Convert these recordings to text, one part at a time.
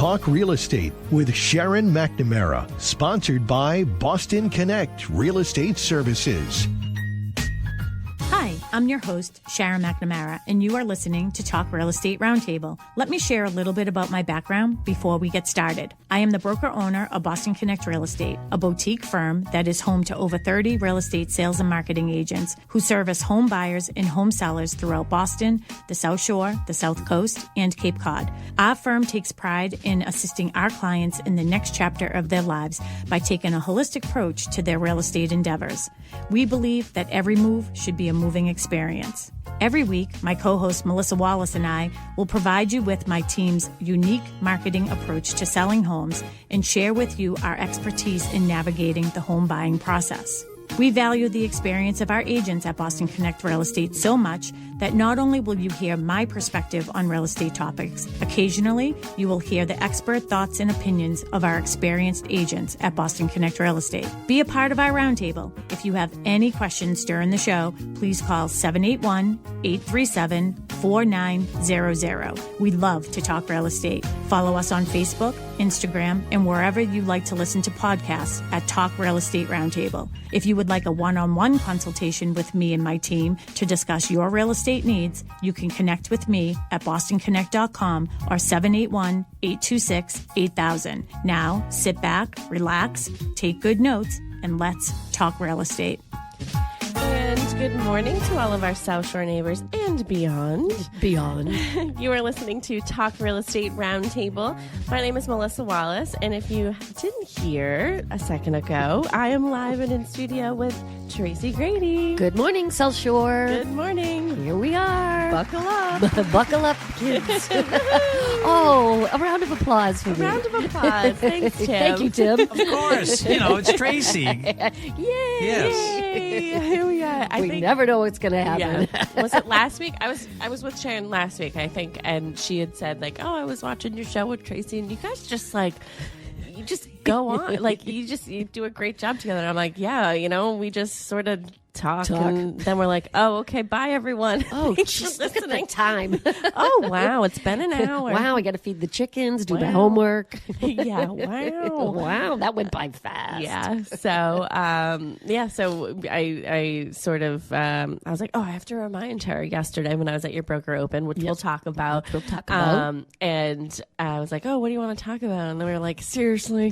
Talk Real Estate with Sharon McNamara, sponsored by Boston Connect Real Estate Services. Hi, I'm your host, Sharon McNamara, and you are listening to Talk Real Estate Roundtable. Let me share a little bit about my background before we get started. I am the broker-owner of Boston Connect Real Estate, a boutique firm that is home to over 30 real estate sales and marketing agents who service home buyers and home sellers throughout Boston, the South Shore, the South Coast, and Cape Cod. Our firm takes pride in assisting our clients in the next chapter of their lives by taking a holistic approach to their real estate endeavors. We believe that every move should be a moving experience. Every week, my co-host Melissa Wallace and I will provide you with my team's unique marketing approach to selling homes and share with you our expertise in navigating the home buying process. We value the experience of our agents at Boston Connect Real Estate so much that not only will you hear my perspective on real estate topics, occasionally you will hear the expert thoughts and opinions of our experienced agents at Boston Connect Real Estate. Be a part of our roundtable. If you have any questions during the show, please call 781-837-4900. We love to talk real estate. Follow us on Facebook, Instagram, and wherever you like to listen to podcasts at Talk Real Estate Roundtable. If you would like a one-on-one consultation with me and my team to discuss your real estate needs, you can connect with me at bostonconnect.com or 781-826-8000. Now, sit back, relax, take good notes, and let's talk real estate. And good morning to all of our South Shore neighbors and beyond. You are listening to Talk Real Estate Roundtable. My name is Melissa Wallace, and if you didn't hear a second ago, I am live and in studio with Tracy Grady. Good morning, South Shore. Good morning. Here we are. Buckle up. Buckle up, kids. Oh, a round of applause for me. A round of applause. Thanks, Tim. Thank you, Tim. Of course. It's Tracy. Yay. Yes. Yay. Here we are. We never know what's going to happen. Yeah. Was it last week? I was with Sharon last week, I think, and she had said, like, oh, I was watching your show with Tracy, and you guys just, like, you just go on. Like, you do a great job together. And I'm like, yeah, we just sort of talk. And then we're like, oh, okay, bye, everyone. Oh, just look at the time. Oh, wow, it's been an hour. Wow, I got to feed the chickens, do my homework. Yeah, wow. Wow, that went by fast. Yeah, so, so I sort of, I was like, oh, I have to remind her yesterday when I was at your broker open, which we'll talk about. And I was like, oh, what do you want to talk about? And then we were like, seriously, we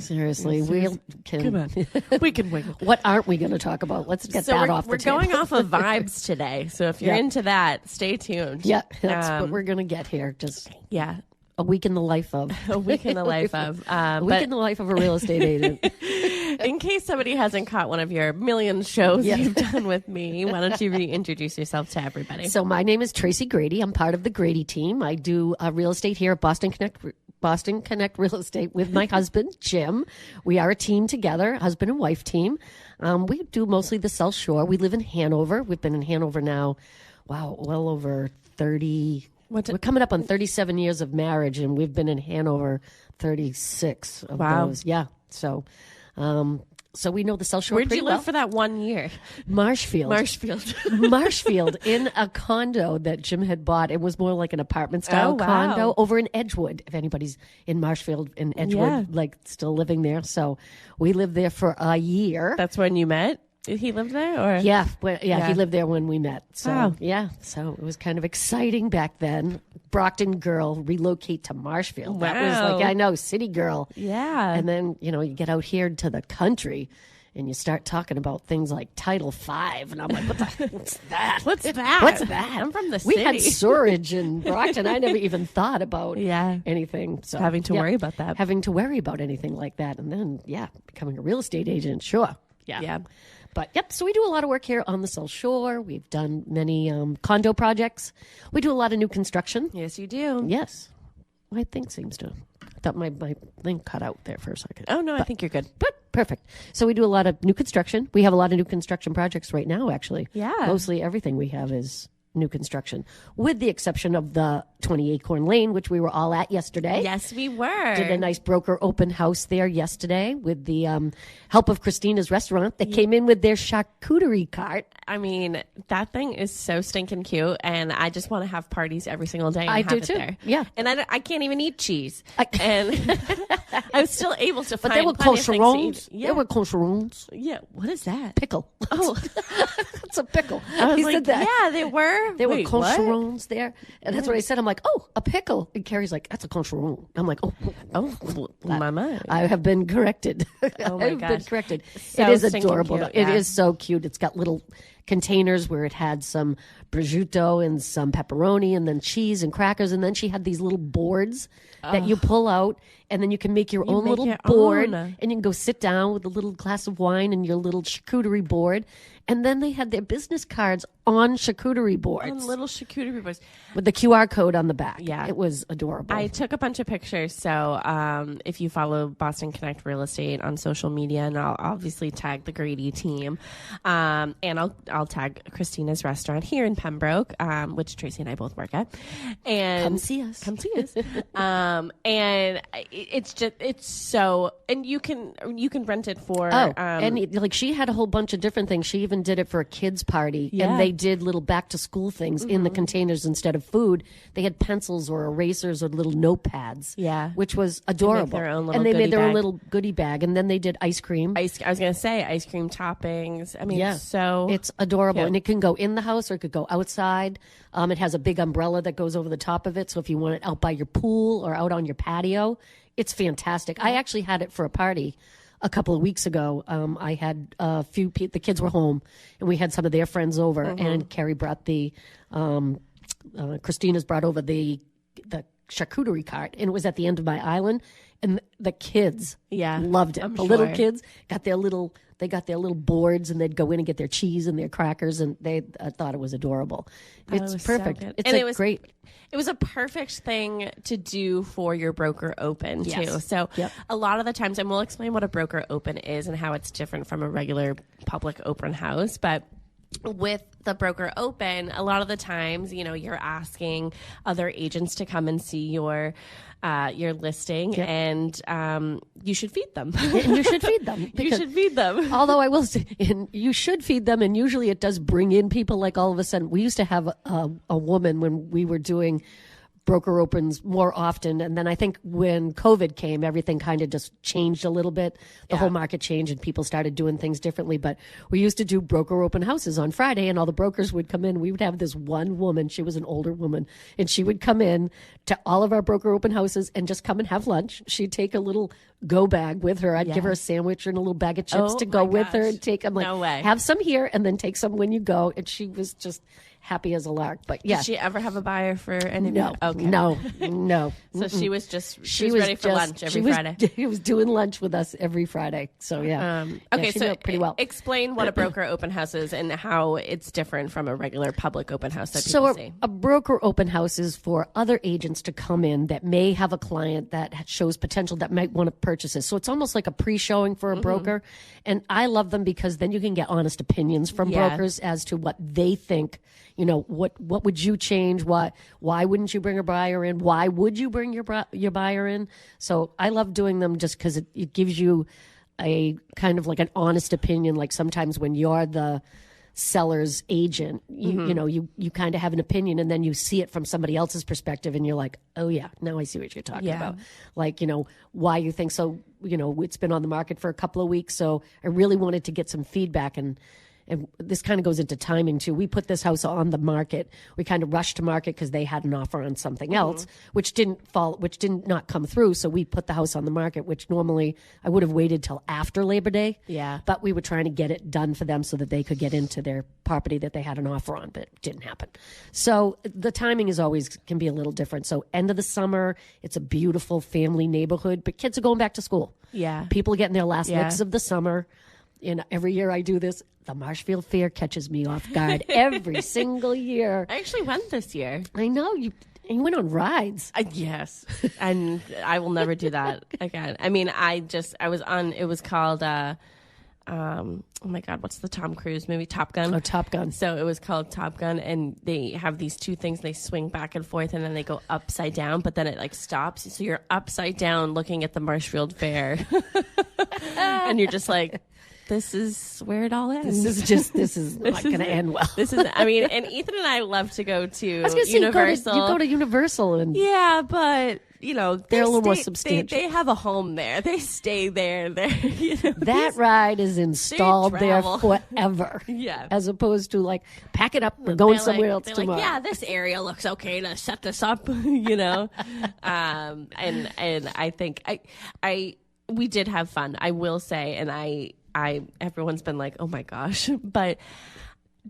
can wait. What aren't we going to talk about? Let's get that off the We're going off of vibes today, so if you're into that, stay tuned. Yeah, that's what we're going to get here. Just a week in the life of. A week in the life of. A week in the life of a real estate agent. In case somebody hasn't caught one of your million shows you've done with me, why don't you reintroduce yourself to everybody? So my name is Tracy Grady. I'm part of the Grady team. I do real estate here at Boston Connect Real Estate with my husband, Jim. We are a team together, husband and wife team. We do mostly the South Shore. We live in Hanover. We've been in Hanover now, well over 30. We're coming up on 37 years of marriage, and we've been in Hanover 36 of those. Yeah. So we know the South Shore pretty well. Where'd you live for that 1 year? Marshfield in a condo that Jim had bought. It was more like an apartment-style condo over in Edgewood, if anybody's in Marshfield in Edgewood, like still living there. So we lived there for a year. That's when you met? He lived there? Or? Yeah, he lived there when we met. So, so it was kind of exciting back then. Brockton girl relocate to Marshfield. Wow. That was like, I know, city girl. Yeah. And then, you get out here to the country and you start talking about things like Title V. And I'm like, what's that? What's that? What's that? I'm from the city. We had storage in Brockton. I never even thought about anything. So having to worry about that. Having to worry about anything like that. And then, becoming a real estate agent, sure. Yeah. But, so we do a lot of work here on the South Shore. We've done many condo projects. We do a lot of new construction. Yes, you do. Yes. My thing seems to... I thought my thing cut out there for a second. Oh, no, I think you're good. But perfect. So we do a lot of new construction. We have a lot of new construction projects right now, actually. Yeah. Mostly everything we have is new construction, with the exception of the 20 Acorn Lane, which we were all at yesterday. Yes, we were. Did a nice broker open house there yesterday with the help of Christina's Restaurant. They came in with their charcuterie cart. I mean, that thing is so stinking cute, and I just want to have parties every single day. And I have do it too. There. Yeah, and I can't even eat cheese, and I was still able to but find they were plenty of things to concherons. eat. Yeah. They were concherons. Yeah, what is that? Pickle. Oh, It's a pickle. I was He like, said that. yeah, they were. There Wait, were what? concherons there. And that's what I said. I'm like, oh, a pickle. And Carrie's like, that's a concheron. I'm like, oh. Oh, my mind. I have been corrected. Oh my I've been gosh. corrected. So it is stinking adorable. cute, Though. It yeah. is so cute. It's got little containers where it had some prosciutto and some pepperoni and then cheese and crackers. And then she had these little boards that you pull out, and then you can make your own make little your board, own. and you can go sit down with a little glass of wine and your little charcuterie board. And then they had their business cards on charcuterie boards On little charcuterie boards. with the QR code on the back. Yeah. It was adorable. I took a bunch of pictures. So if you follow Boston Connect Real Estate on social media, and I'll obviously tag the Grady team, and I'll tag Christina's Restaurant here in Pembroke, which Tracy and I both work at. And Come see us. Come see us. And it's so, and you can rent it for. Like she had a whole bunch of different things. She even did it for a kids party, Yeah. and they did little back to school things in the containers instead of food. They had pencils or erasers or little notepads. Yeah. which was adorable. their own little and they goodie made their own bag. little goodie bag, and then they did ice cream. I was going to say ice cream toppings. I mean, Yeah. so It's adorable, cute. and it can go in the house or it could go outside. It has a big umbrella that goes over the top of it, so if you want it out by your pool or out on your patio, it's fantastic. I actually had it for a party a couple of weeks ago. I had a few people, the kids were home, and we had some of their friends over, and Carrie brought Christina's brought over the charcuterie cart, and it was at the end of my island, and the kids loved it. I'm The little sure. kids got their little boards, and they'd go in and get their cheese and their crackers, and I thought it was adorable. It It's was so perfect. good. It's And a it was great. It was a perfect thing to do for your broker open, Yes. too. So Yep. a lot of the times, and we'll explain what a broker open is and how it's different from a regular public open house, but with the broker open, a lot of the times, you're asking other agents to come and see your listing, Yep. and you should feed them. And you should feed them. You because- should feed them. Although I will say, and you should feed them, and usually it does bring in people. Like all of a sudden, we used to have a woman when we were doing broker opens more often, and then I think when COVID came, everything kind of just changed a little bit. The whole market changed, and people started doing things differently. But we used to do broker open houses on Friday, and all the brokers would come in. We would have this one woman. She was an older woman, and she would come in to all of our broker open houses and just come and have lunch. She'd take a little go bag with her. I'd give her a sandwich and a little bag of chips Oh, to go my with her gosh. and take. I'm like, No way. have some here and then take some when you go. And she was just happy as a lark. But yeah, Did she ever have a buyer for any? no, Okay. no. So she was just She was ready for lunch every Friday. She was doing lunch with us every Friday. So yeah. Okay, she so knew it pretty well. explain what a broker open house is and how it's different from a regular public open house that So people see. a broker open house is for other agents to come in that may have a client that shows potential that might want to purchase it. So it's almost like a pre-showing for a broker. And I love them because then you can get honest opinions from Yeah. brokers as to what they think. What would you change? Why wouldn't you bring a buyer in? Why would you bring your buyer in? So I love doing them just because it gives you a kind of like an honest opinion. Like sometimes when you're the seller's agent, you kind of have an opinion, and then you see it from somebody else's perspective, and you're like, oh yeah, now I see what you're talking Yeah. about. Like, why you think so. It's been on the market for a couple of weeks, so I really wanted to get some feedback, and this kind of goes into timing too. We put this house on the market. We kind of rushed to market because they had an offer on something else, which did not come through. So we put the house on the market, which normally I would have waited till after Labor Day. Yeah. But we were trying to get it done for them so that they could get into their property that they had an offer on, but it didn't happen. So the timing can be a little different. So end of the summer, it's a beautiful family neighborhood, but kids are going back to school. Yeah. People are getting their last Yeah. licks of the summer. And every year I do this. The Marshfield Fair catches me off guard every single year. I actually went this year. I know you went on rides. Yes, and I will never do that again. I mean, I was on. It was called oh my God, what's the Tom Cruise movie? Top Gun. Oh, Top Gun. So it was called Top Gun, and they have these two things. They swing back and forth, and then they go upside down, but then it like stops. So you're upside down looking at the Marshfield Fair, and you're just like, this is where it all ends. This is not going to end well. This is, I mean, and Ethan and I love to go to I was gonna say, Universal. you go to Universal, and Yeah, but they're a little more substantial. They have a home there. They stay there. That ride is installed there travel. forever. Yeah. As opposed to like, pack it up, we're going somewhere else they're tomorrow. like, yeah, this area looks okay to set this up, and I think we did have fun, I will say, and I everyone's been like, oh my gosh, but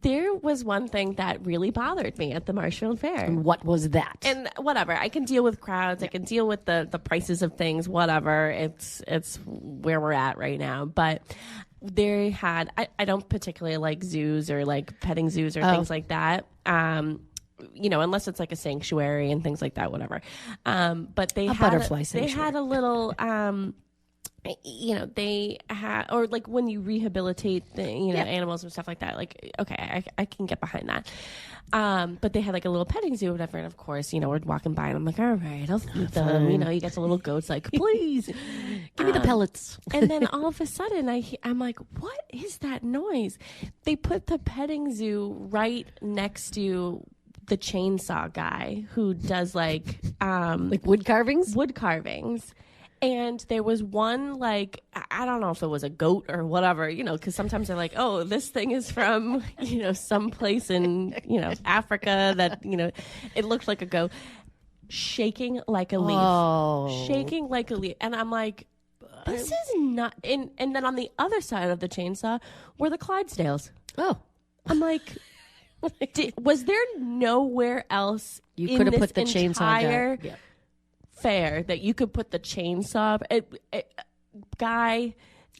there was one thing that really bothered me at the Marshfield Fair. And what was that? And whatever, I can deal with crowds. I can deal with the prices of things. Whatever, it's where we're at right now. But they had, I don't particularly like zoos or like petting zoos or things like that. Unless it's like a sanctuary and things like that. Whatever. But they had butterfly sanctuary. They had a little. They had, or like when you rehabilitate animals and stuff like that, like, okay, I can get behind that. But they had like a little petting zoo or whatever. And of course, we're walking by and I'm like, all right, I'll feed them. You get the little goats like, please Give me the pellets. And then all of a sudden I'm like, what is that noise? They put the petting zoo right next to the chainsaw guy who does like wood carvings? Wood carvings. And there was one, like, I don't know if it was a goat or whatever, because sometimes they're like, oh, this thing is from, someplace in, Africa that, it looked like a goat. Shaking like a leaf. Oh. Shaking like a leaf. And I'm like, this is not. And then on the other side of the chainsaw were the Clydesdales. Oh. I'm like, was there nowhere else You could have put the chainsaw entire guy. Yeah. fair that you could put the chainsaw guy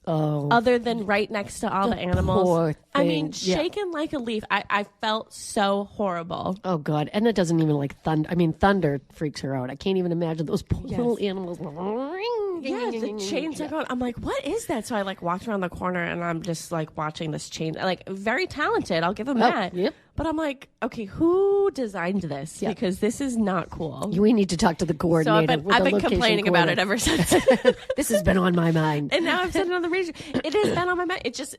Oh, other than right next to all the animals? poor thing. I mean, Yeah. shaken like a leaf. I felt so horrible. Oh God! And it doesn't even like thunder. I mean, thunder freaks her out. I can't even imagine those poor Yes. little animals. Yeah, the chains are going. I'm like, what is that? So I like walked around the corner and I'm just like watching this chain. Like, very talented. I'll give him that. Yep. But I'm like, okay, who designed this? Yep. Because this is not cool. We need to talk to the So coordinator. I've been complaining about it ever since. This has been on my mind. And now I've said it on the radio. It has been on my mind. It just,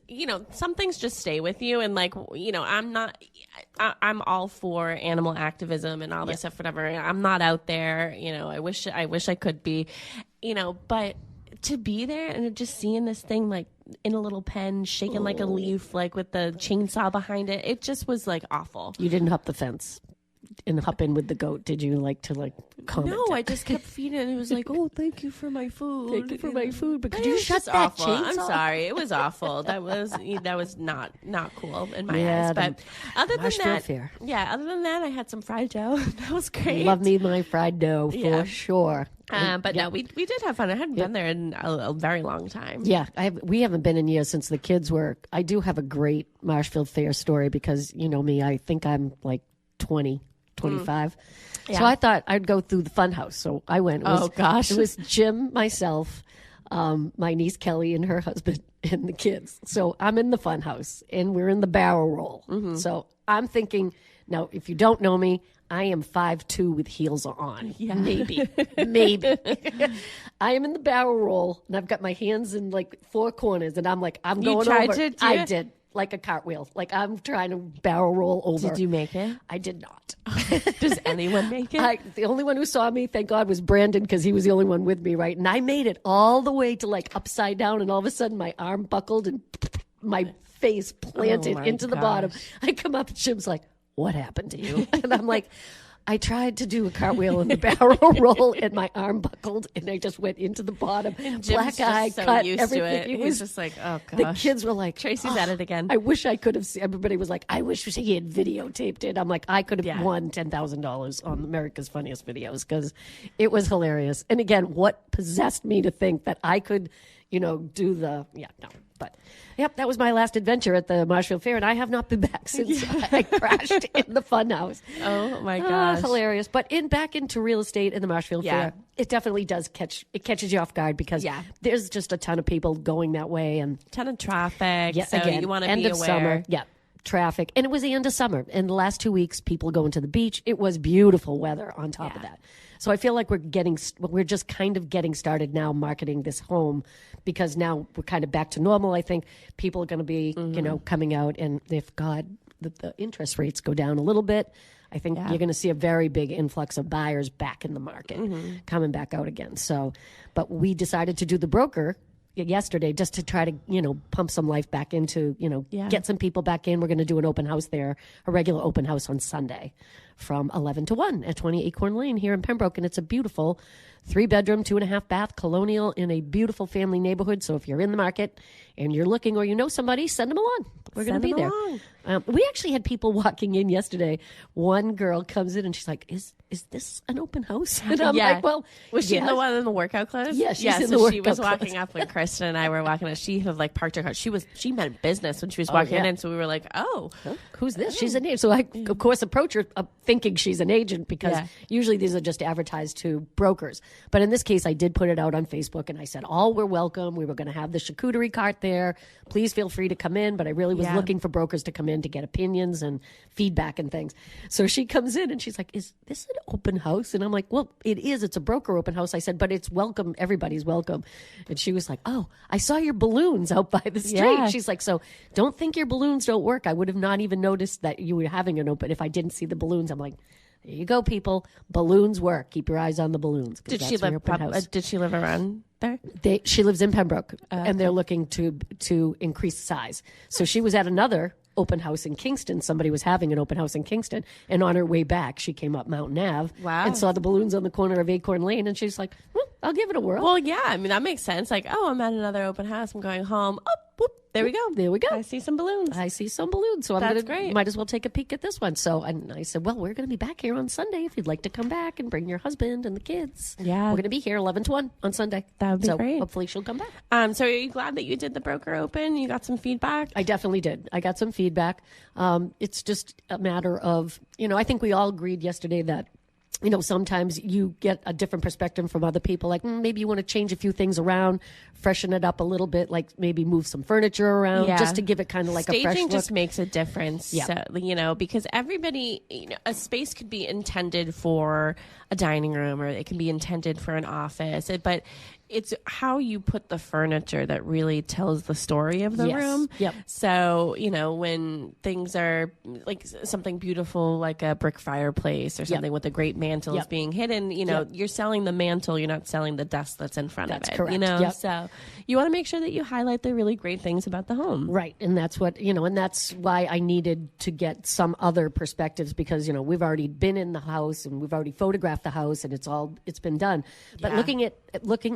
some things just stay with you. And like, I'm all for animal activism and all this stuff, whatever. I'm not out there. I wish I could be, but to be there and just seeing this thing like in a little pen, shaking like a leaf, like with the chainsaw behind it, it just was like awful. You didn't hop the fence and hop in with the goat, did you? Like to comment? No, I just kept feeding it. It was like, oh, thank you for my food. Thank you for my food, but could It you was shut just that awful. chainsaw? I'm sorry. It was awful. That was not cool in my Yeah, eyes. But other than Marshfield that, Fair. other than that, I had some fried dough. That was great. Love me my fried dough for Yeah. sure. But no, we did have fun. I hadn't been there in a very long time. Yeah, we haven't been in years since the kids were. I do have a great Marshfield Fair story because you know me. I think I'm like 20, 25. Yeah. So I thought I'd go through the fun house. So I went. Oh, gosh. It was Jim, myself, my niece Kelly and her husband and the kids. So I'm in the fun house and we're in the barrel roll. Mm-hmm. So I'm thinking, now if you don't know me, I am 5'2" with heels on. Yeah. Maybe. I am in the barrel roll and I've got my hands in like four corners and I'm like, I'm You going tried over. to do I it? did. Like a cartwheel. Like I'm trying to barrel roll over. Did you make it? I did not. Does anyone make it? The only one who saw me, thank God, was Brandon because he was the only one with me, right? And I made it all the way to like upside down, and all of a sudden my arm buckled and my face planted Oh, my into the bottom. gosh. I come up and Jim's like, "What happened to you?" And I'm like, I tried to do a cartwheel in the barrel roll and my arm buckled and I just went into the bottom. Jim's Black eye, just so cut, used everything. to it. It He's was just like, oh gosh. the kids were like, Tracy's at it again. I wish I could have seen. Everybody was like, I wish he had videotaped it. I'm like, I could have Yeah. won $10,000 on America's Funniest Videos because it was hilarious. And again, what possessed me to think that I could, do the, no. But, yep, that was my last adventure at the Marshfield Fair, and I have not been back since I crashed in the fun house. Oh, my gosh. Hilarious. But back into real estate in the Marshfield Fair, it definitely does catches you off guard because there's just a ton of people going that way. And ton of traffic. So again, you want to end be of aware. summer. Yeah. Traffic. And it was the end of summer. In the last 2 weeks, people going to the beach. It was beautiful weather on top of that. So I feel like we're just kind of getting started now marketing this home because now we're kind of back to normal. I think people are going to be, coming out, and if the interest rates go down a little bit, I think you're going to see a very big influx of buyers back in the market, coming back out again. So, but we decided to do the broker yesterday just to try to, pump some life back into, get some people back in. We're going to do an open house there, a regular open house on Sunday from 11 to 1 at 20 Acorn Lane here in Pembroke. And it's a beautiful 3-bedroom, 2.5 bath colonial in a beautiful family neighborhood. So if you're in the market and you're looking or somebody, send them along. We're going to be there. We actually had people walking in yesterday. One girl comes in and she's like, is this an open house? And I'm like, well, was she the one in the workout clothes? Yeah, she's in so the workout she was clothes. walking up when Kristen and I were walking up. She had parked her car. She meant business when she was walking in. So we were like, who's this? She's an agent. So I, of course, approach her thinking she's an agent because usually these are just advertised to brokers. But in this case, I did put it out on Facebook and I said, all were welcome. We were going to have the charcuterie cart there. Please feel free to come in. But I really was looking for brokers to come in to get opinions and feedback and things. So she comes in and she's like, is this an open house? And I'm like, well, it is. It's a broker open house. I said, but it's welcome. Everybody's welcome. And she was like, oh, I saw your balloons out by the street. Yeah. She's like, so don't think your balloons don't work. I would have not even noticed that you were having an open if I didn't see the balloons. I'm like, there you go, people. Balloons work. Keep your eyes on the balloons. Did she live around there? She lives in Pembroke, and they're looking to increase size. So she was at another open house in Kingston. Somebody was having an open house in Kingston, and on her way back, she came up Mountain Ave and saw the balloons on the corner of Acorn Lane, and she's like, well, I'll give it a whirl. Well, yeah, I mean, that makes sense. Like, I'm at another open house. I'm going home. Oh, whoop, there we go. There we go. I see some balloons. So That's great. Might as well take a peek at this one. So I said, well, we're going to be back here on Sunday if you'd like to come back and bring your husband and the kids. Yeah. We're going to be here 11 to 1 on Sunday. That would be great. Hopefully she'll come back. So are you glad that you did the broker open? You got some feedback? I definitely did. I got some feedback. It's just a matter of, I think we all agreed yesterday that, sometimes you get a different perspective from other people. Like maybe you want to change a few things around, freshen it up a little bit, like maybe move some furniture around just to give it kind of like a fresh look. Staging just makes a difference, because everybody, a space could be intended for a dining room or it can be intended for an office, but it's how you put the furniture that really tells the story of the room. Yep. So, when things are like something beautiful, like a brick fireplace or something with a great mantle is being hidden, you're selling the mantle, you're not selling the desk that's in front of it. Correct. So you want to make sure that you highlight the really great things about the home. Right. And that's what, and that's why I needed to get some other perspectives because, we've already been in the house and we've already photographed the house and it's been done. But looking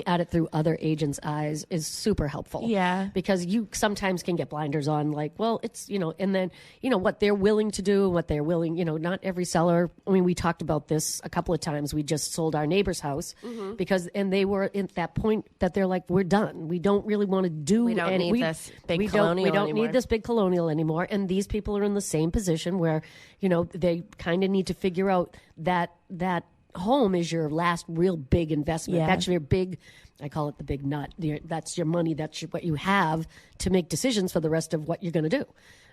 at it through other agents' eyes is super helpful. Yeah. Because you sometimes can get blinders on, like, well, it's, and then, what they're willing to do and what they're willing, not every seller. I mean, we talked about this a couple of times. We just sold our neighbor's house and they were at that point that they're like, we're done. We don't really want to do We don't need this big colonial We don't anymore. need this big colonial anymore. And these people are in the same position where, they kind of need to figure out that home is your last real big investment. That's your big, I call it the big nut. That's your money. That's what you have to make decisions for the rest of what you're going to do.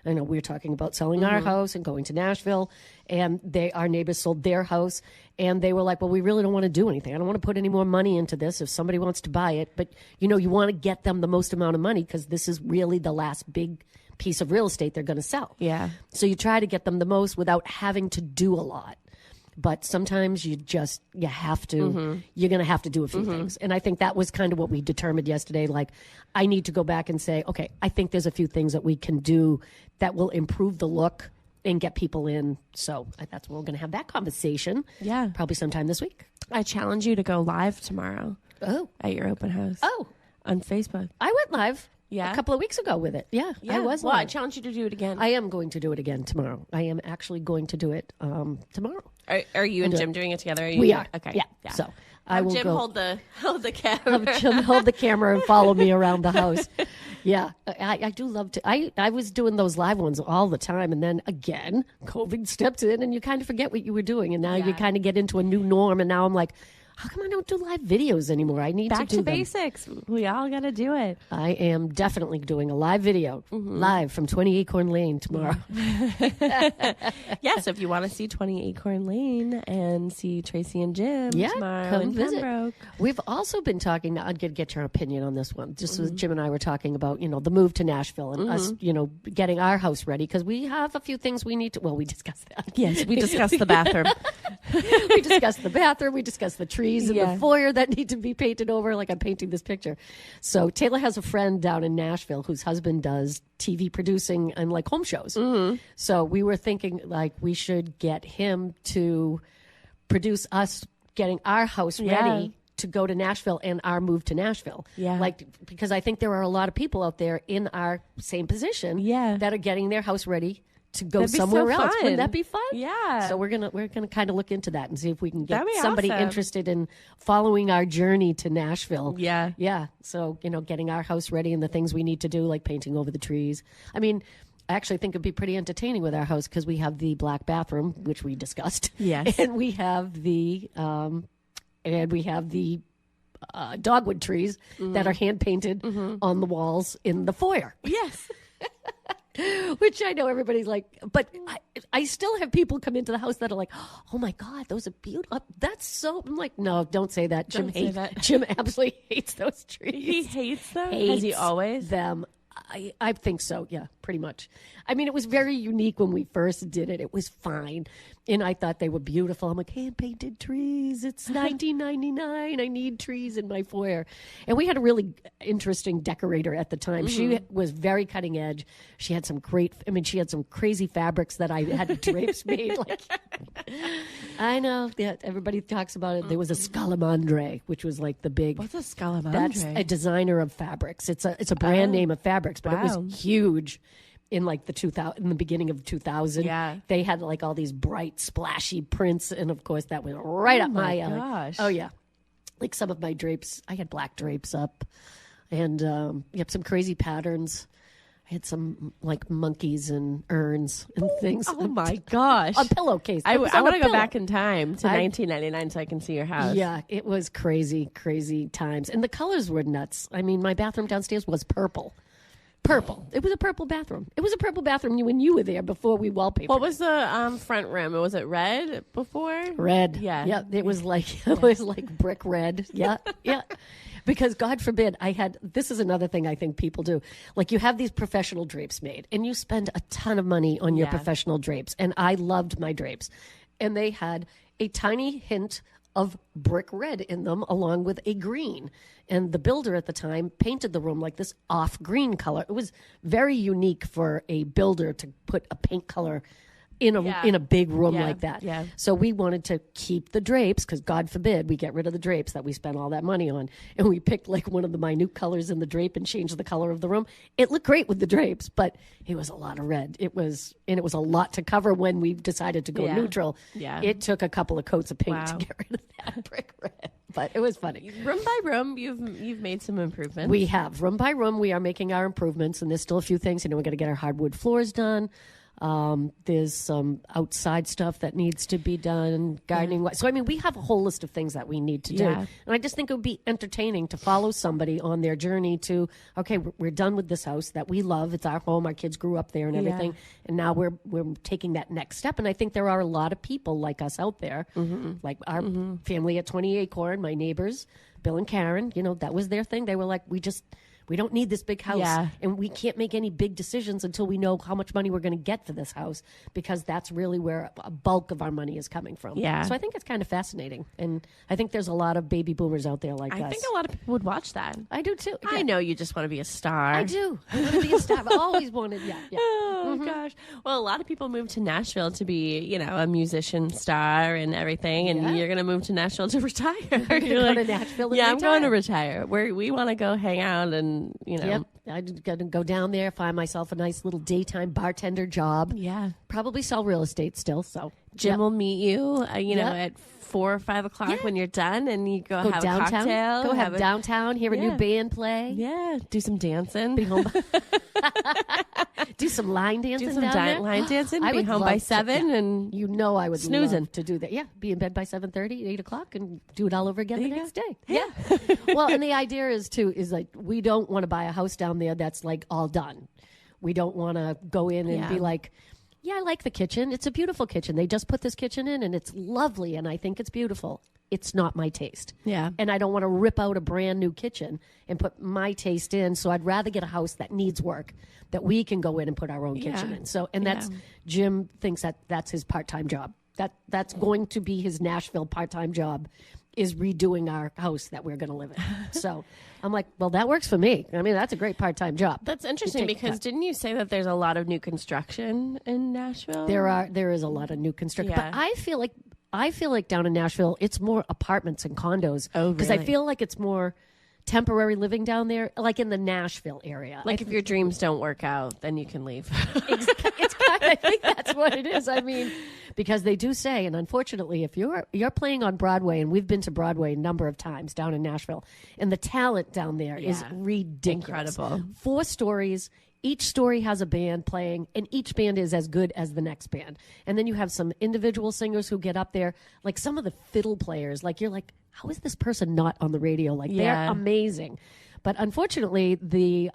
I know we're talking about selling our house and going to Nashville, and our neighbors sold their house, and they were like, well, we really don't want to do anything. I don't want to put any more money into this if somebody wants to buy it. But, you want to get them the most amount of money because this is really the last big piece of real estate they're going to sell. Yeah. So you try to get them the most without having to do a lot. But sometimes you have to, you're going to have to do a few things. And I think that was kind of what we determined yesterday. Like, I need to go back and say, okay, I think there's a few things that we can do that will improve the look and get people in. So that's when we're going to have that conversation. Yeah. Probably sometime this week. I challenge you to go live tomorrow. Oh. At your open house. Oh. On Facebook. I went live. Yeah. A couple of weeks ago with it. Yeah. I was live. Well, I challenge you to do it again. I am going to do it again tomorrow. I am actually going to do it tomorrow. Are you and Jim doing it together? We are. Okay. Yeah. So I will Jim go. hold the camera. Have Jim hold the camera and follow me around the house. Yeah, I do love to. I was doing those live ones all the time, and then again, COVID stepped in, and you kind of forget what you were doing, and now you kind of get into a new norm. And now I'm like, how come I don't do live videos anymore? I need Back to do to them. basics. We all got to do it. I am definitely doing a live video, live from 20 Acorn Lane tomorrow. Yeah, so if you want to see 20 Acorn Lane and see Tracy and Jim tomorrow come in visit. Pembroke. We've also been talking, I'm going to get your opinion on this one. Just as Jim and I were talking about, the move to Nashville and us, getting our house ready, because we have a few things we need to, we discussed that. Yes, we discussed the bathroom. We discussed the bathroom. We discussed the trees in the foyer that need to be painted over, like I'm painting this picture. So Taylor has a friend down in Nashville whose husband does TV producing and like home shows. So we were thinking like we should get him to produce us getting our house ready to go to Nashville and our move to Nashville. Yeah. Like, because I think there are a lot of people out there in our same position that are getting their house ready to go somewhere else. Wouldn't that be fun? Yeah. So we're gonna kind of look into that and see if we can get That'd be somebody awesome. interested in following our journey to Nashville. Yeah. Yeah. So, getting our house ready and the things we need to do, like painting over the trees. I mean, I actually think it'd be pretty entertaining with our house because we have the black bathroom, which we discussed. Yes. And we have the dogwood trees that are hand painted on the walls in the foyer. Yes. Which I know everybody's like, but I still have people come into the house that are like, oh my God, those are beautiful. That's so, I'm like, no, don't say that. Jim absolutely hates those trees. He hates them? Hates Has he always? them. I think so. Yeah, pretty much. I mean, it was very unique when we first did it. It was fine. And I thought they were beautiful. I'm like, hand-painted trees. It's $19.99. I need trees in my foyer. And we had a really interesting decorator at the time. She was very cutting edge. She had some crazy fabrics that I had drapes made. Like, I know. Yeah, everybody talks about it. There was a Scalamandre, which was like the big. What's a Scalamandre? That's a designer of fabrics. It's a brand name of fabrics, but it was huge in like in the beginning of 2000. Yeah. They had like all these bright, splashy prints, and of course that went right up my alley. Gosh. Oh yeah, like some of my drapes. I had black drapes up, and some crazy patterns. I had some like monkeys and urns and things. Oh my gosh. A pillowcase. I want to go back in time to 1999 so I can see your house. Yeah, it was crazy, crazy times. And the colors were nuts. I mean, my bathroom downstairs was purple. Purple. It was a purple bathroom. It was a purple bathroom when you were there before we wallpapered. What was the front rim? Was it red before? Red. Yeah. Yeah. It was like brick red. Yeah. Yeah. Because God forbid this is another thing I think people do. Like you have these professional drapes made and you spend a ton of money on your professional drapes. And I loved my drapes. And they had a tiny hint of brick red in them along with a green. And the builder at the time painted the room like this off green color. It was very unique for a builder to put a paint color in a big room like that. Yeah. So we wanted to keep the drapes because God forbid we get rid of the drapes that we spent all that money on. And we picked like one of the minute colors in the drape and changed the color of the room. It looked great with the drapes, but it was a lot of red. It was a lot to cover when we decided to go neutral. Yeah. It took a couple of coats of paint to get rid of that brick red. But it was funny. Room by room, you've made some improvements. We have. Room by room, we are making our improvements, and there's still a few things. We got to get our hardwood floors done. There's some outside stuff that needs to be done, gardening. So, I mean, we have a whole list of things that we need to do. And I just think it would be entertaining to follow somebody on their journey to, okay, we're done with this house that we love. It's our home. Our kids grew up there and everything. And now we're taking that next step. And I think there are a lot of people like us out there, like our family at 20 Acorn, my neighbors, Bill and Karen, that was their thing. They were like, we don't need this big house, and we can't make any big decisions until we know how much money we're going to get for this house, because that's really where a bulk of our money is coming from. Yeah. So I think it's kind of fascinating, and I think there's a lot of baby boomers out there like us. I think a lot of people would watch that. I do too. I know you just want to be a star. I do. I want to be a star. I've always wanted. Yeah. Oh gosh. Well, a lot of people move to Nashville to be, a musician star and everything, and you're going to move to Nashville to retire. You're like, go to Nashville and retire. I'm going to retire. We want to go hang out and. Yep. I'm going to go down there, find myself a nice little daytime bartender job. Yeah. Probably sell real estate still. So Jim will meet you, at 4 or 5 o'clock when you're done, and you go have downtown, a cocktail. Go have downtown, hear a new band play. Yeah, do some dancing. Be home. Do some line dancing. Do some down there. line dancing. I Be would home love by to- 7, and I would snoozing love to do that. Yeah, be in bed by 7:30, 8 o'clock, and do it all over again the next day. Yeah. Well, and the idea is like we don't want to buy a house down there that's like all done. We don't want to go in and be like, yeah, I like the kitchen. It's a beautiful kitchen. They just put this kitchen in, and it's lovely, and I think it's beautiful. It's not my taste. Yeah. And I don't want to rip out a brand new kitchen and put my taste in. So I'd rather get a house that needs work, that we can go in and put our own kitchen in. So, and that's Jim thinks that's his part-time job. That's going to be his Nashville part-time job, is redoing our house that we're going to live in. So I'm like, well, that works for me. I mean, that's a great part-time job. That's interesting because didn't you say that there's a lot of new construction in Nashville? There is a lot of new construction, but I feel like down in Nashville, it's more apartments and condos. Oh, because I really? feel like it's more temporary living down there, like in the Nashville area. Like if your dreams don't work out, then you can leave. It's kind of, I think that's what it is. I mean, because they do say, and unfortunately, if you're playing on Broadway, and we've been to Broadway a number of times down in Nashville, and the talent down there is ridiculous. Incredible. 4 stories. Each story has a band playing, and each band is as good as the next band. And then you have some individual singers who get up there, like some of the fiddle players. Like you're like, how is this person not on the radio? Like they're amazing. But unfortunately, the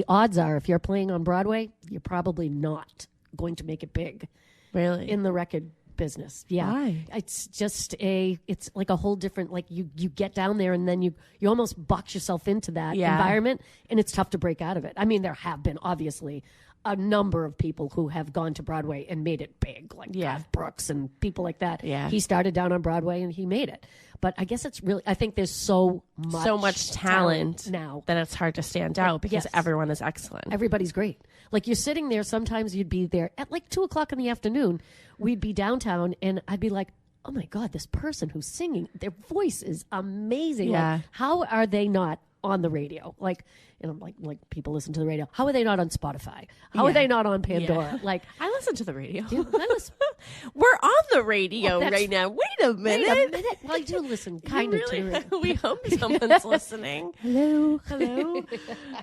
odds are, if you're playing on Broadway, you're probably not going to make it big. Really? In the record business. Yeah. Why? It's just it's like a whole different, like you get down there and then you almost box yourself into that environment, and it's tough to break out of it. I mean, there have been obviously a number of people who have gone to Broadway and made it big, like Garth Brooks and people like that. Yeah. He started down on Broadway and he made it. But I guess it's really, I think there's so much talent now that it's hard to stand out because everyone is excellent. Everybody's great. Like you're sitting there, sometimes you'd be there at like 2 o'clock in the afternoon. We'd be downtown and I'd be like, oh my God, this person who's singing, their voice is amazing. Yeah. Like, how are they not on the radio? Like, and I'm like people listen to the radio. How are they not on Spotify? How are they not on Pandora? Yeah. Like, I listen to the radio. I listen, We're on the radio right now. Wait a minute. Well, I do listen kind of to it. We hope someone's listening. Hello.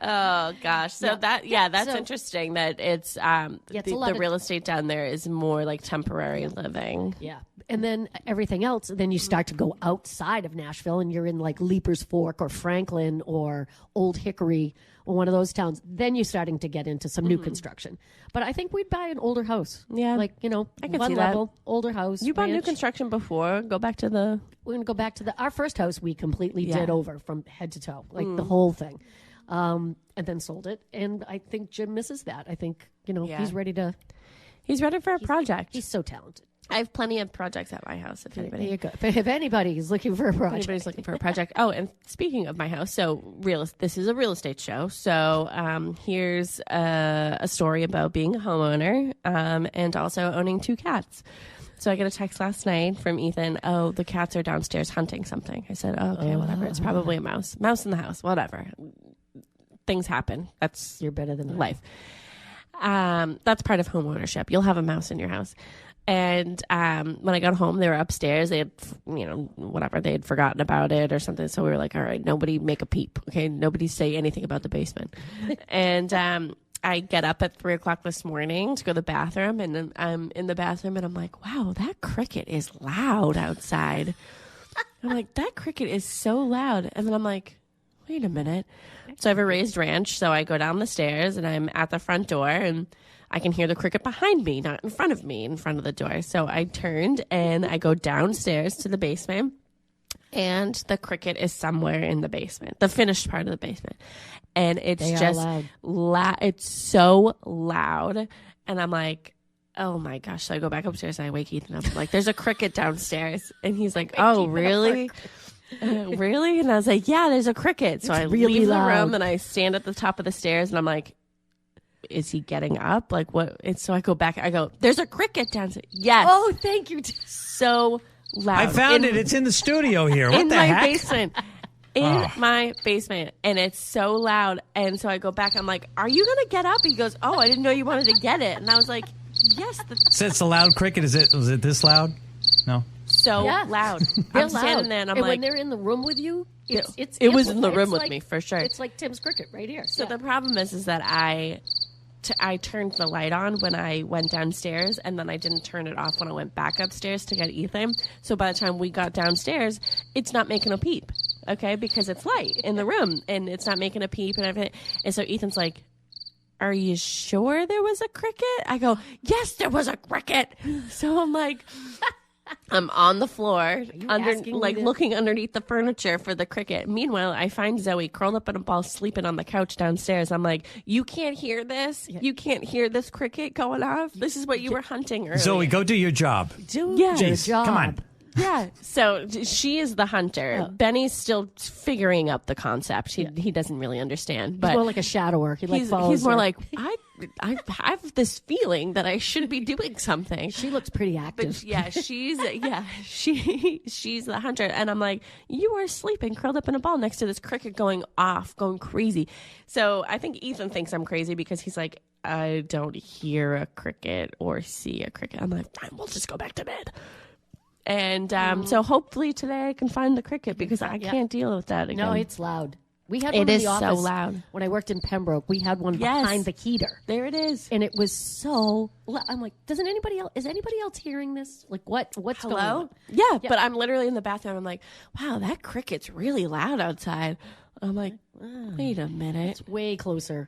Oh gosh. So that's So- interesting that it's the real estate down there is more like temporary living. Yeah. And then everything else, then you start to go outside of Nashville and you're in like Leaper's Fork or Franklin or Old Hickory or one of those towns. Then you're starting to get into some new construction. But I think we'd buy an older house. Yeah. Like, I can one see that. level, older house. You bought new ranch. construction before. Go back to the We're going to go back to our first house we completely did over from head to toe, like the whole thing. And then sold it. And I think Jim misses that. I think, he's ready for a project. He's so talented. I have plenty of projects at my house. If There anybody, you go. If anybody's looking for a project. anybody's looking for a project. Oh, and speaking of my house, so this is a real estate show. So here's a story about being a homeowner and also owning 2 cats. So I got a text last night from Ethan. Oh, the cats are downstairs hunting something. I said, oh, okay, whatever. It's probably a mouse. Mouse in the house. Whatever. Things happen. That's You're better than life. That's part of home ownership. You'll have a mouse in your house. And when I got home, they were upstairs. They had, whatever, they had forgotten about it or something. So we were like, all right, nobody make a peep. Okay, nobody say anything about the basement. And I get up at 3 o'clock this morning to go to the bathroom. And then I'm in the bathroom and I'm like, wow, that cricket is loud outside. I'm like, that cricket is so loud. And then I'm like, wait a minute. So I have a raised ranch. So I go down the stairs and I'm at the front door and I can hear the cricket behind me, not in front of me, in front of the door. So I turned and I go downstairs to the basement and the cricket is somewhere in the basement, the finished part of the basement. And it's just loud. It's so loud. And I'm like, oh my gosh. So I go back upstairs and I wake Ethan up. I'm like, there's a cricket downstairs. And he's like, oh, really? Really? And I was like, yeah, there's a cricket. So I really leave loud. the room and I stand at the top of the stairs and I'm like, is he getting up? Like what? And so I go back. I go, there's a cricket downstairs. Yes. Oh, thank you. So loud. I found it. It's in the studio here. What in the my heck? basement. In my basement. And it's so loud. And so I go back. I'm like, are you going to get up? He goes, oh, I didn't know you wanted to get it. And I was like, Yes. So it's a loud cricket. Was it this loud? No. So loud. They're I'm standing there and I'm and like, when they're in the room with you, it was in the room with me for sure. It's like Tim's cricket right here. So the problem is that I turned the light on when I went downstairs, and then I didn't turn it off when I went back upstairs to get Ethan. So by the time we got downstairs, it's not making a peep, okay? Because it's light in the room, and it's not making a peep and everything. And so Ethan's like, are you sure there was a cricket? I go, yes, there was a cricket. So I'm like... I'm on the floor, looking underneath the furniture for the cricket. Meanwhile, I find Zoe curled up in a ball, sleeping on the couch downstairs. I'm like, you can't hear this? Yeah. You can't hear this cricket going off? This is what you were hunting earlier. Zoe, go do your job. Do your job. Come on. Yeah, so she is the hunter. Benny's still figuring out the concept. He doesn't really understand. But he's more like a shadower. He's more her. like, I have this feeling that I should be doing something. She looks pretty active. But yeah, she's the hunter. And I'm like, you are sleeping, curled up in a ball next to this cricket going off, going crazy. So I think Ethan thinks I'm crazy because he's like, I don't hear a cricket or see a cricket. I'm like, fine, we'll just go back to bed. And so hopefully today I can find the cricket because I can't deal with that again. No, it's loud. We had one it in is the office. So loud. When I worked in Pembroke, we had one behind the heater. There it is. And it was so I'm like, is anybody else hearing this? Like what's going on? Yeah, but I'm literally in the bathroom. I'm like, wow, that cricket's really loud outside. I'm like, wait a minute. It's way closer.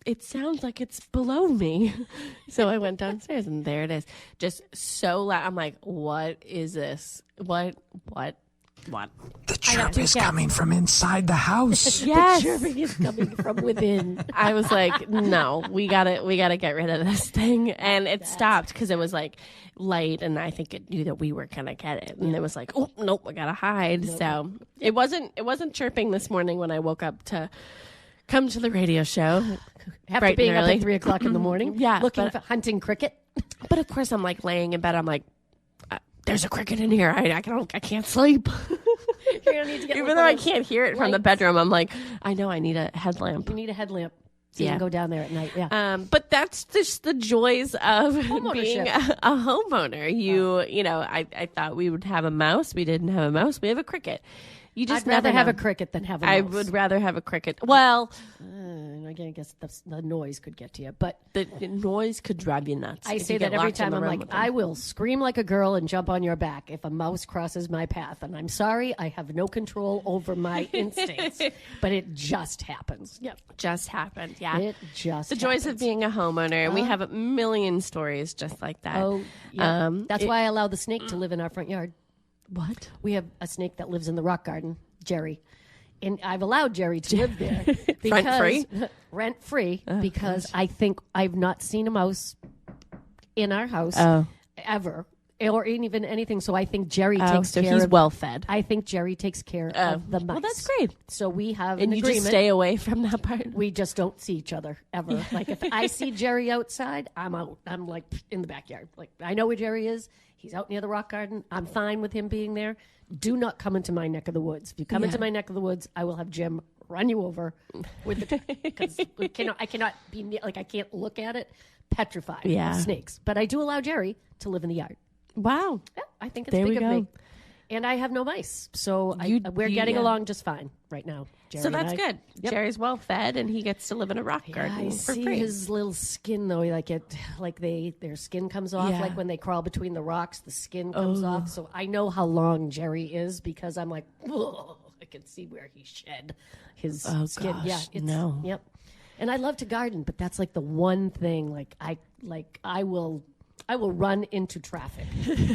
It sounds like it's below me. So I went downstairs and there it is. Just so loud. I'm like, what is this? What? The chirp is coming from inside the house. Yes. The chirping is coming from within. I was like, no, we gotta get rid of this thing. And it stopped because it was like light and I think it knew that we were gonna get it. And it was like, oh nope, I gotta hide. Nope. So it wasn't chirping this morning when I woke up to come to the radio show. After being up at 3 o'clock in the morning, looking for hunting cricket. But of course, I'm like laying in bed. I'm like, there's a cricket in here. I can't sleep. You're gonna need to get even though I can't hear it from the bedroom. I'm like, I know I need a headlamp. You need a headlamp. So you can go down there at night. Yeah. But that's just the joys of being a homeowner. You know, I thought we would have a mouse. We didn't have a mouse. We have a cricket. I'd rather have a cricket than have a mouse. I would rather have a cricket. Well, I guess the noise could get to you, but the noise could drive you nuts. I say that every time. I'm like, I will scream like a girl and jump on your back if a mouse crosses my path. And I'm sorry, I have no control over my instincts, but it just happens. Yep, just happened. Yeah, it just. The joys of being a homeowner. We have a million stories just like that. Oh, yeah. That's why I allow the snake to live in our front yard. What? We have a snake that lives in the rock garden, Jerry. And I've allowed Jerry to live there. Rent free, because I think I've not seen a mouse in our house ever, or even anything. So I think Jerry takes care of... he's well fed. I think Jerry takes care of the mice. Well, that's great. So we have an agreement. And you just stay away from that part? We just don't see each other, ever. Like, if I see Jerry outside, I'm out. I'm, like, in the backyard. Like, I know where Jerry is. He's out near the rock garden. I'm fine with him being there. Do not come into my neck of the woods. If you come into my neck of the woods, I will have Jim run you over with the because I cannot be like, I can't look at it. Petrified of snakes. But I do allow Jerry to live in the yard. Wow. Yeah, I think it's big of me. And I have no mice. So we're getting along just fine right now. Jerry so that's good. Yep. Jerry's well fed and he gets to live in a rock garden for free. His little skin though, their skin comes off. Like when they crawl between the rocks, the skin comes off. So I know how long Jerry is because I'm like, I can see where he shed his skin. Gosh, Yep. And I love to garden, but that's like the one thing I will run into traffic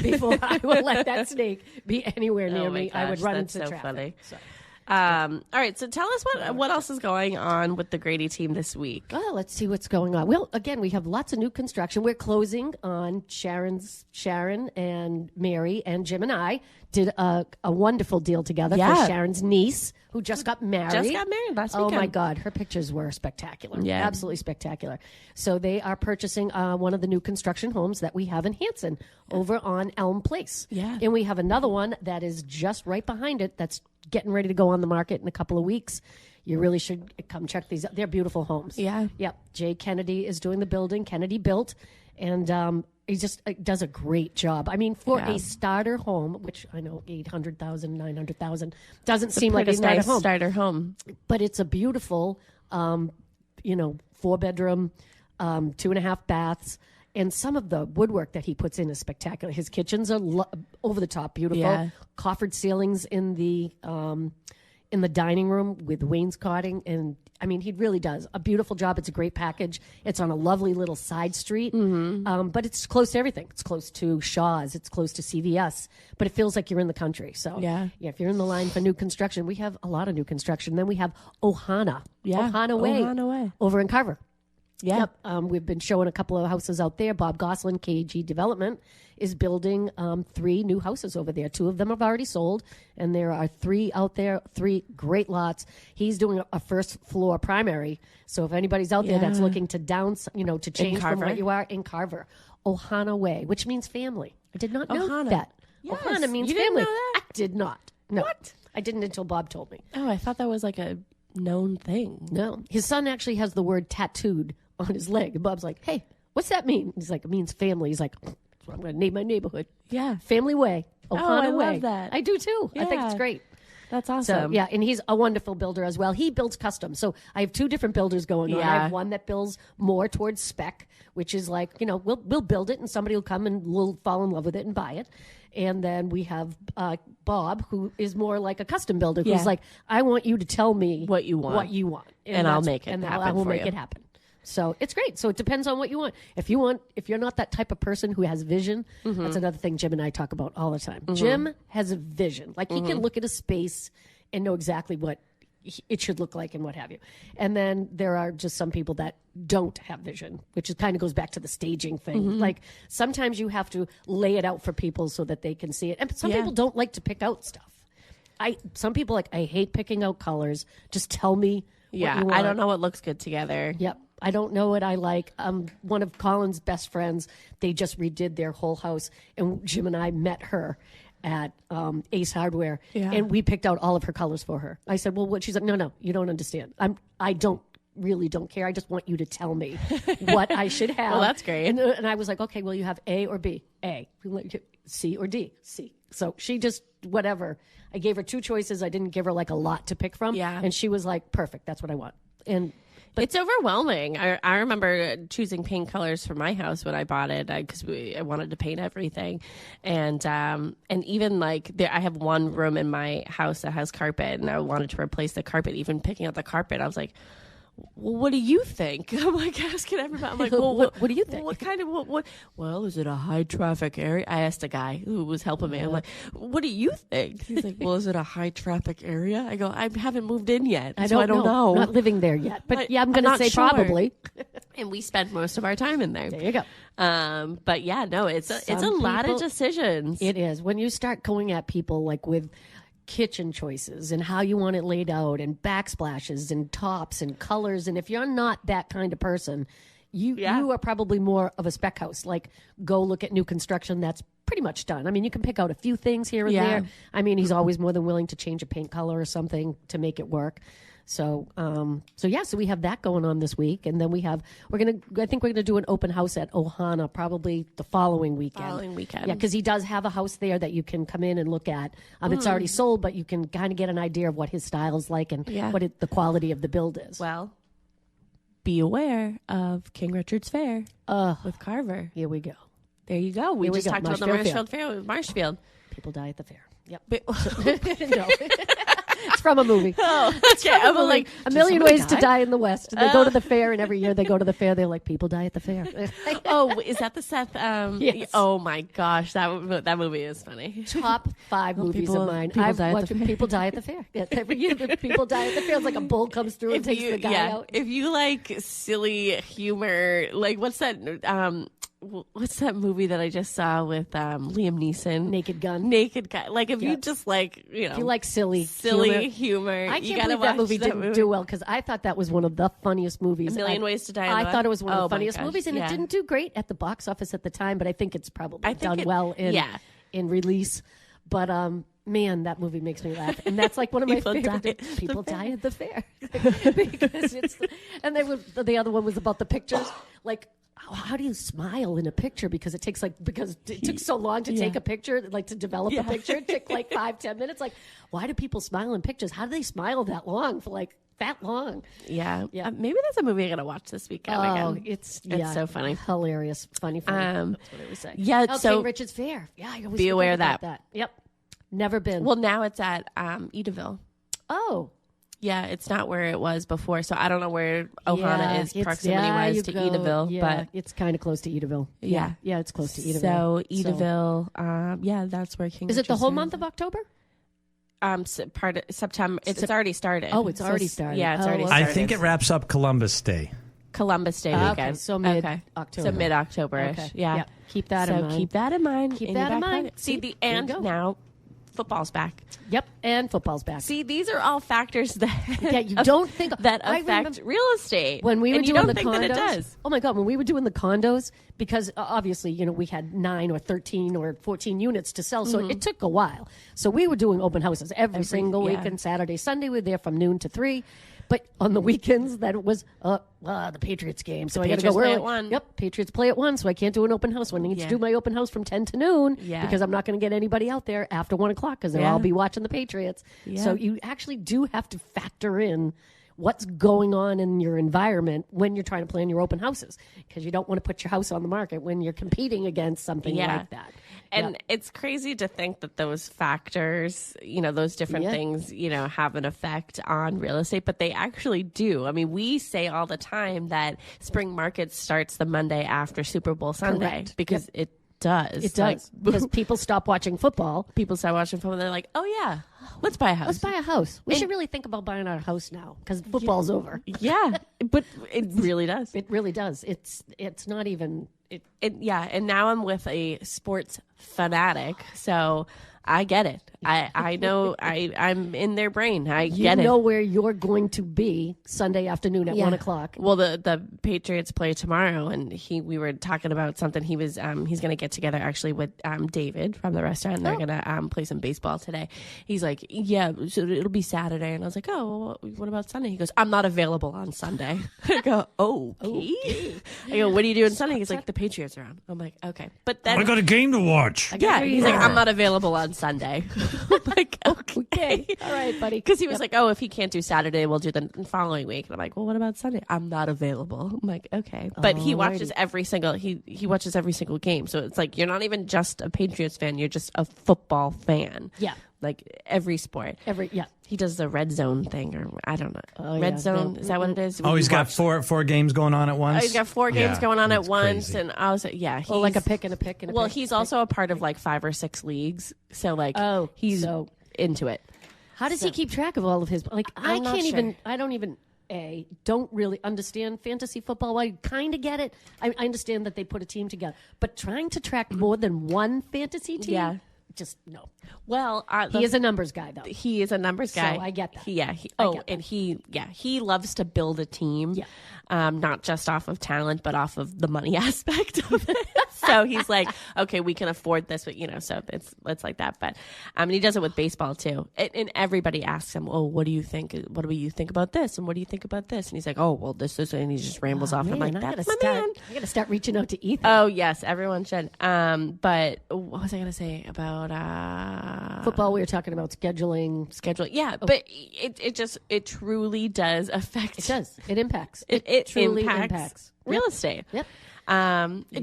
before I will let that snake be anywhere near me. Gosh, I would run into so traffic. Funny. So. All right, so tell us what else is going on with the Grady team this week. Oh, let's see what's going on. Well, again, we have lots of new construction. We're closing on Sharon and Mary and Jim and I did a wonderful deal together for Sharon's niece who just got married. Just got married last weekend. Oh my God, her pictures were spectacular. Yeah, absolutely spectacular. So they are purchasing one of the new construction homes that we have in Hanson over on Elm Place. Yeah, and we have another one that is just right behind it that's getting ready to go on the market in a couple of weeks. You really should come check these out. They're beautiful homes. Yeah. Yep. Jay Kennedy is doing the building. Kennedy Built. And he just does a great job. I mean, for a starter home, which I know $800,000, $900,000 doesn't seem like a starter home. But it's a beautiful, 4-bedroom, 2.5 baths. And some of the woodwork that he puts in is spectacular. His kitchens are over the top beautiful. Yeah. Coffered ceilings in the dining room with wainscoting. And I mean, he really does a beautiful job. It's a great package. It's on a lovely little side street, but it's close to everything. It's close to Shaw's. It's close to CVS, but it feels like you're in the country. So if you're in the line for new construction, we have a lot of new construction. Then we have Ohana Way over in Carver. Yeah. Yep. We've been showing a couple of houses out there. Bob Goslin, KG Development, is building 3 new houses over there. 2 of them have already sold, and there are 3 out there, 3 great lots. He's doing a first floor primary. So if anybody's out there that's looking to to change from what you are in Carver, Ohana Way, which means family. I did not know that. Yes. Ohana means family. Didn't know that? I did not. No. What? I didn't until Bob told me. Oh, I thought that was like a known thing. No. His son actually has the word tattooed on his leg. And Bob's like, hey, what's that mean? He's like, it means family. He's like, that's what I'm going to name my neighborhood. Yeah. Family Way. Ohana Way. I love that. I do too. Yeah. I think it's great. That's awesome. So, and he's a wonderful builder as well. He builds custom. So I have 2 different builders going on. I have one that builds more towards spec, which is like, we'll build it and somebody will come and we'll fall in love with it and buy it. And then we have Bob, who is more like a custom builder, who's like, I want you to tell me what you want. And I'll make it happen. I will make it happen. So it's great. So it depends on what you want. If you're not that type of person who has vision, that's another thing Jim and I talk about all the time. Jim has a vision. Like he can look at a space and know exactly what it should look like and what have you. And then there are just some people that don't have vision, which is kind of goes back to the staging thing. Like sometimes you have to lay it out for people so that they can see it. And some people don't like to pick out stuff. Some people I hate picking out colors. Just tell me what you want. I don't know what looks good together. Yep. I don't know what I like. One of Colin's best friends, they just redid their whole house, and Jim and I met her at Ace Hardware, and we picked out all of her colors for her. I said, well, what? She's like, no, you don't understand. I don't care. I just want you to tell me what I should have. Well, that's great. And I was like, okay, well, you have A or B? A. C or D? C. So she just, whatever. I gave her 2 choices. I didn't give her a lot to pick from. Yeah. And she was like, perfect. That's what I want. But it's overwhelming. I remember choosing paint colors for my house when I bought it because I wanted to paint everything, and even I have one room in my house that has carpet, and I wanted to replace the carpet. Even picking out the carpet, I was like, well, what do you think? I'm asking everybody. I'm like, well, what do you think? What kind of what? Well, is it a high traffic area? I asked a guy who was helping me. I'm like, what do you think? He's like, well, is it a high traffic area? I go, I haven't moved in yet, so I don't know. Not living there yet, but I'm going to say sure. Probably. And we spent most of our time in there. There you go. But it's a lot of decisions. It is when you start going at people with kitchen choices and how you want it laid out and backsplashes and tops and colors. And if you're not that kind of person, you are probably more of a spec house. Go look at new construction that's pretty much done. I mean, you can pick out a few things here and there. I mean, he's always more than willing to change a paint color or something to make it work. So we have that going on this week, and then I think we're gonna do an open house at Ohana probably the following weekend. Yeah, because he does have a house there that you can come in and look at. It's already sold, but you can kind of get an idea of what his style is like and what the quality of the build is. Well, be aware of King Richard's Fair with Carver. Here we go. There you go. We just talked about the Marshfield Fair with Marshfield. People die at the fair. Yep. No. It's from a movie. Oh, okay. I'm like, A Million Ways to Die in the West. They go to the fair, and every year they go to the fair. They're like, people die at the fair. Oh, is that the Seth? Yes. Oh my gosh, that movie is funny. Top 5 movies of mine. I've watched People Die at the Fair. Yes, every year people die at the fair. It's like a bull comes through and takes the guy out. If you like silly humor, what's that? What's that movie that I just saw with Liam Neeson? Naked Gun. If you just if you like silly humor, I can't believe that movie didn't do well because I thought that was one of the funniest movies. A Million Ways to Die in the West. I thought it was one of the funniest movies, and it didn't do great at the box office at the time, but I think it's probably done well in release. But man, that movie makes me laugh, and that's one of my favorite. People die at the fair because it's. And the other one was about the pictures, how do you smile in a picture? Because it took so long to take a picture, like to develop a picture. It took like 5-10 minutes. Like, why do people smile in pictures? How do they smile that long for like that long? Yeah. Maybe that's a movie I'm going to watch this weekend again. It's so funny. Hilarious. Funny. That's what I would say. Yeah. So King Richard's Fair. Yeah. I always be aware of forget that. about that. Yep. Never been. Well, now it's at Edaville. Oh. Yeah, it's not where it was before, so I don't know where Ohana is proximity-wise to Edaville. Yeah, but it's kind of close to Edaville. Yeah, it's close to Edaville. So Edaville, that's where King Is Richard's it the whole Fair month of October? Part of September. It's already started. Oh, it's already started. Yeah, it's already started. I think it wraps up Columbus Day. Columbus Day weekend. Okay, so mid-October. So mid-October-ish. Okay. Yeah. Yep. Keep that in mind. So keep that in mind. Keep that in mind. See, There you go. now football's back. Yep, and football's back. See, these are all factors that you don't think that affect real estate. When we were doing the condos, that it does. Oh my God, when we were doing the condos, because obviously, we had 9 or 13 or 14 units to sell, so it took a while. So we were doing open houses every single weekend, Saturday, Sunday. We were there from noon to 3. But on the weekends, that was the Patriots game. So I got to go early. At 1. Yep, Patriots play at 1, so I can't do an open house. So I need to do my open house from 10 to noon because I'm not going to get anybody out there after 1 o'clock because they'll all be watching the Patriots. Yeah. So you actually do have to factor in what's going on in your environment when you're trying to plan your open houses because you don't want to put your house on the market when you're competing against something like that. And it's crazy to think that those factors, those different things, have an effect on real estate, but they actually do. I mean, we say all the time that spring market starts the Monday after Super Bowl Sunday because it does. It does. Because people stop watching football. People start watching football. They're like, oh, yeah, let's buy a house. Let's buy a house. We should really think about buying our house now because football's over. Yeah, but it really does. It really does. It's not even... and now I'm with a sports fanatic, so I get it. I know I'm in their brain. I get it. You know where you're going to be Sunday afternoon at 1 o'clock. Well, the Patriots play tomorrow, and we were talking about something. He was he's going to get together actually with David from the restaurant. And they're going to play some baseball today. He's like, yeah, so it'll be Saturday, and I was like, oh, well, what about Sunday? He goes, I'm not available on Sunday. I go, okay. I go, what are you doing Sunday? He's like, the Patriots are on. I'm like, okay, but then I got a game to watch. Yeah, he's like, I'm not available on Sunday. I'm like, okay. All right, buddy. Because he was like, oh, if he can't do Saturday, we'll do the following week. And I'm like, well, what about Sunday? I'm not available. I'm like, okay. But he watches every single he watches every single game. So it's like you're not even just a Patriots fan, you're just a football fan. Yeah. Like every sport. He does the red zone thing, or I don't know. Red zone, is that what it is? Oh, he's got four games going on at once? Oh, he's got 4 games going on at once. Crazy. And I was like, yeah. Well, like a pick and a pick and a pick. Well, he's also a part of like 5 or 6 leagues. So like he's into it. How does he keep track of all of his... Like, I don't really understand fantasy football. I kind of get it. I understand that they put a team together. But trying to track more than one fantasy team... Just no. Well, he is a numbers guy, though. He is a numbers guy. So I get that. He loves to build a team, not just off of talent, but off of the money aspect of it. So he's like, okay, we can afford this, but so it's like that. But he does it with baseball too. And everybody asks him, oh, what do you think? What do you think about this? And what do you think about this? And he's like, oh, well, this is, and he just rambles off. Man, I'm like, that's my man. I got to start reaching out to Ethan. Oh yes, everyone should. But what was I going to say about football? We were talking about scheduling. Yeah, but it truly does affect. It does. It impacts. It truly impacts real estate. Yep.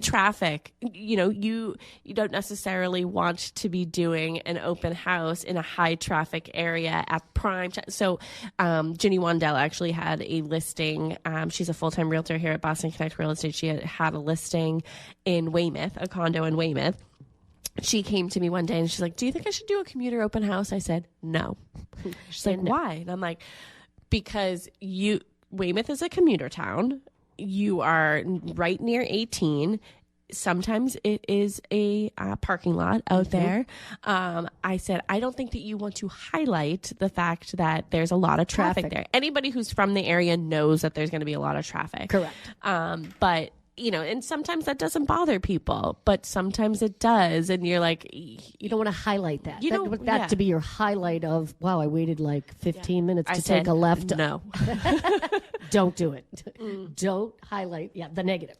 Traffic, you don't necessarily want to be doing an open house in a high traffic area at prime time. So Ginny Wandell actually had a listing. She's a full-time realtor here at Boston Connect Real Estate. She had a listing in Weymouth, a condo in Weymouth. She came to me one day and she's like, do you think I should do a commuter open house? I said, no. She's like, why? And I'm like, because Weymouth is a commuter town. You are right near 18. Sometimes it is a parking lot out there. I said, I don't think that you want to highlight the fact that there's a lot of traffic there. Anybody who's from the area knows that there's going to be a lot of traffic. Correct. But and sometimes that doesn't bother people, but sometimes it does. And you're like, you don't want to highlight that. You don't want that to be your highlight of, wow, I waited like 15 minutes to take a left. No. Don't do it. Don't highlight the negative.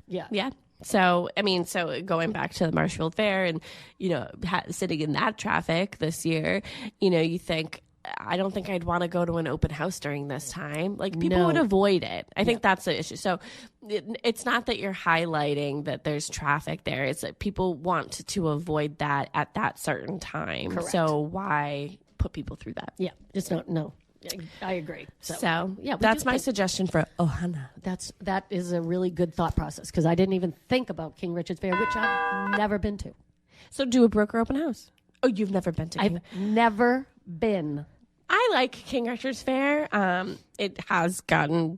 Yeah. Yeah. So, I mean, so going back to the Marshfield Fair and, you know, sitting in that traffic this year, you know, you think, I don't think I'd want to go to an open house during this time. Like, people would avoid it. I think that's the issue. So it's not that you're highlighting that there's traffic there. It's that people want to avoid that at that certain time. Correct. So why put people through that? Yeah. Just don't know. I agree. So yeah, that's my suggestion for Ohana. That is a really good thought process, because I didn't even think about King Richard's Fair, which I've never been to. So do a broker open house. Oh, you've never been to? I've never been. I like King Richard's Fair. It has gotten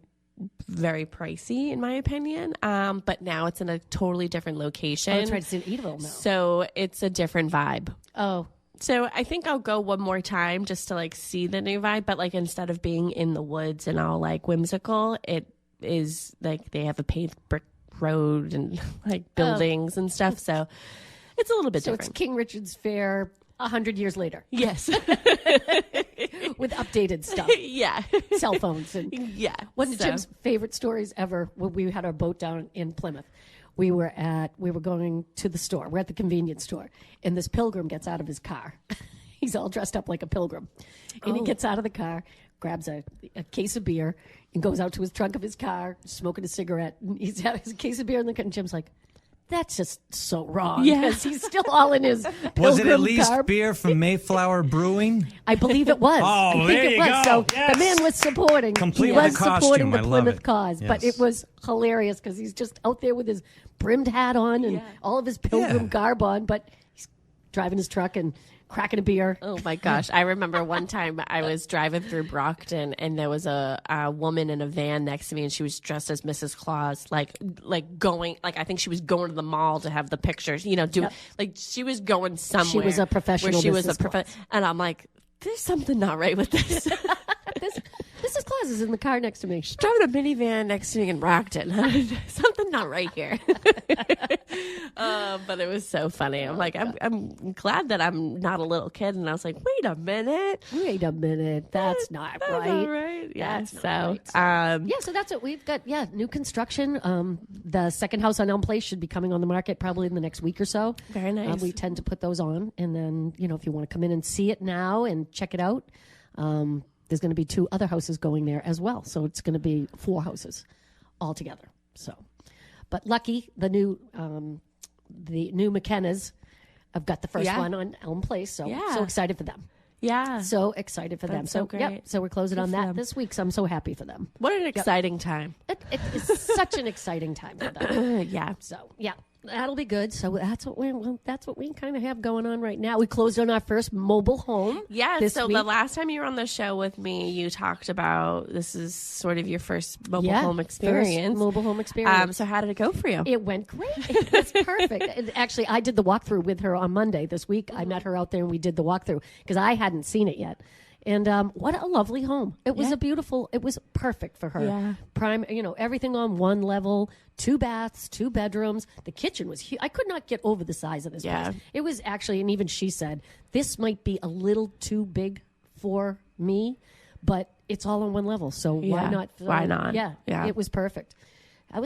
very pricey, in my opinion. But now it's in a totally different location. Oh, that's right. It's in Edaville now. So it's a different vibe. Oh. So I think I'll go one more time just to like see the new vibe. But like, instead of being in the woods and all like whimsical, it is like they have a paved brick road and like buildings and stuff. So it's a little bit different. So it's King Richard's Fair 100 years later. Yes. With updated stuff. Yeah. Cell phones. And yeah. one of Jim's favorite stories ever, when we had our boat down in Plymouth. We were going to the store. We're at the convenience store. And this pilgrim gets out of his car. He's all dressed up like a pilgrim. And he gets out of the car, grabs a case of beer, and goes out to his trunk of his car, smoking a cigarette. And he's got his case of beer in the car. And Jim's like, that's just so wrong. Yeah. Because he's still all in his pilgrim Was it at least garb. beer from Mayflower Brewing? I believe it was. Oh, I think there it you was. go. So Yes. the man was supporting. Complete he with was the costume. supporting the I love Plymouth it. cause. But Yes. it was hilarious because he's just out there with his brimmed hat on and all of his pilgrim garb on, but he's driving his truck and cracking a beer. Oh my gosh. I remember one time I was driving through Brockton and there was a woman in a van next to me and she was dressed as Mrs. Claus, like going, like I think she was going to the mall to have the pictures, you know, like she was going somewhere. She was a professional where she was Mrs. Claus. And I'm like, there's something not right with this. Mrs. Claus is in the car next to me. She's driving a minivan next to me in Brockton. Something not right here. But it was so funny. I'm like, I'm glad that I'm not a little kid. And I was like, wait a minute. That's not That's right. not right. Yeah. That's not So, right. So that's what we've got. Yeah, new construction. The second house on Elm Place should be coming on the market probably in the next week or so. Very nice. We tend to put those on. And then, you know, if you want to come in and see it now and check it out, there's going to be 2 other houses going there as well. So it's going to be 4 houses altogether. So, but lucky, the new McKennas have got the first one on Elm Place. So, so excited for them. Yeah. So excited for them. That's so great. So we're closing on for that them. this week. So I'm so happy for them. What an exciting time. It is such an exciting time for them. Yeah. So that'll be good. So that's what we kind of have going on right now. We closed on our first mobile home. Yeah. this So week. the last time you were on the show with me, you talked about this is sort of your first mobile home experience. First mobile home experience. So how did it go for you? It went great. It was perfect. And actually, I did the walkthrough with her on Monday this week. I met her out there and we did the walkthrough because I hadn't seen it yet. And what a lovely home. It was it was perfect for her. Yeah. Prime, everything on one level, 2 baths, 2 bedrooms. The kitchen was huge. I could not get over the size of this place. It was actually, and even she said, this might be a little too big for me, but it's all on one level. So why not? Why not? Yeah. It was perfect. I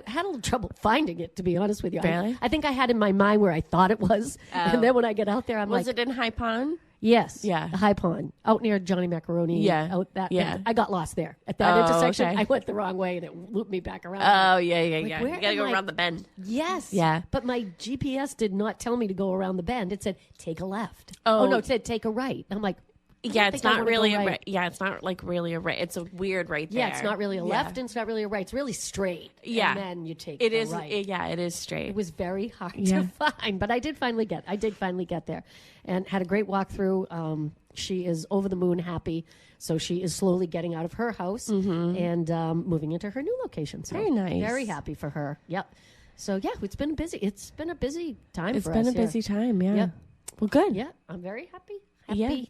had a little trouble finding it, to be honest with you. Really? I think I had in my mind where I thought it was. And then when I get out there, Was it in High Pond? Yes. Yeah. The High Pond. Out near Johnny Macaroni. Yeah. Out that. Yeah. I got lost there. At that intersection, okay. I went the wrong way and it looped me back around. Oh, yeah. where You gotta go am I? around the bend. Yes. Yeah. But my GPS did not tell me to go around the bend. It said, take a left. Oh. No, it said, take a right. I'm like, Yeah, it's think I not wanna really go a right. right. Yeah, it's not like really a right. It's a weird right there. yeah, it's not really a left and it's not really a right. It's really straight. Yeah. And then you take It the is. right. It is straight. It was very hard to find, but I did finally get there and had a great walkthrough. She is over the moon happy. So she is slowly getting out of her house and moving into her new location. So Very nice. Very happy for her. Yep. So yeah, it's been a busy time It's for been us a busy time. Yeah. Yep. Well, good. Yeah, I'm very happy. Yeah.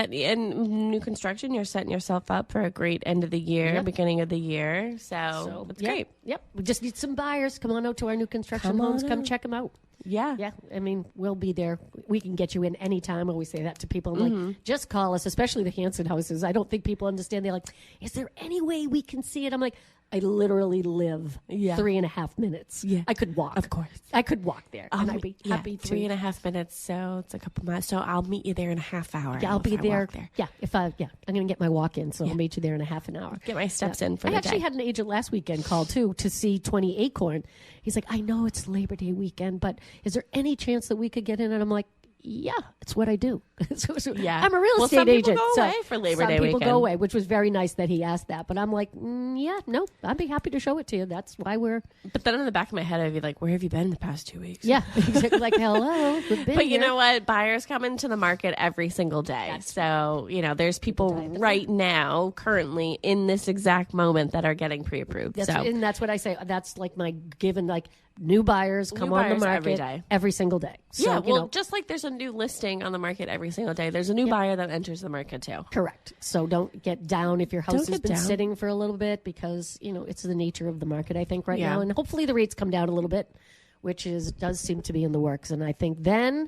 And new construction, you're setting yourself up for a great end of the year, beginning of the year. So it's great. Yep. We just need some buyers. Come on out to our new construction homes. Come check them out. Yeah. Yeah. I mean, we'll be there. We can get you in any time. I always say that to people. I'm like, just call us, especially the Hanson houses. I don't think people understand. They're like, is there any way we can see it? I'm like, I literally live Yeah. 3.5 minutes. Yeah. I could walk. Of course. I could walk there. And I'd be happy to. 3.5 minutes, so it's a couple miles. So I'll meet you there in a half hour. Yeah, I'll be if I there. walk there. Yeah, I'm going to get my walk in, so I'll meet you there in a half an hour. Get my steps in for the I actually day. had an agent last weekend call too to see 20 Acorn. He's like, I know it's Labor Day weekend, but is there any chance that we could get in? And I'm like, yeah, it's what I do. Yeah. I'm a real estate some people agent. go so away for Labor some Day people weekend. go away, which was very nice that he asked that. But I'm like, yeah, no, I'd be happy to show it to you. That's why we're. But then in the back of my head, I'd be like, where have you been the past 2 weeks? Yeah, exactly. Like, hello. We've been But you here. know what? Buyers come into the market every single day. So, there's people right now, currently, in this exact moment that are getting pre-approved. And that's what I say. That's like my given, like, new buyers come on the buyers market every day. every single day. So, yeah, you well, know, just like there's a new listing on the market every single day, there's a new buyer that enters the market too. correct. So don't get down if your house Don't has get been down. sitting for a little bit because, it's the nature of the market, I think, right Yeah. now. And hopefully the rates come down a little bit, which does seem to be in the works. And I think then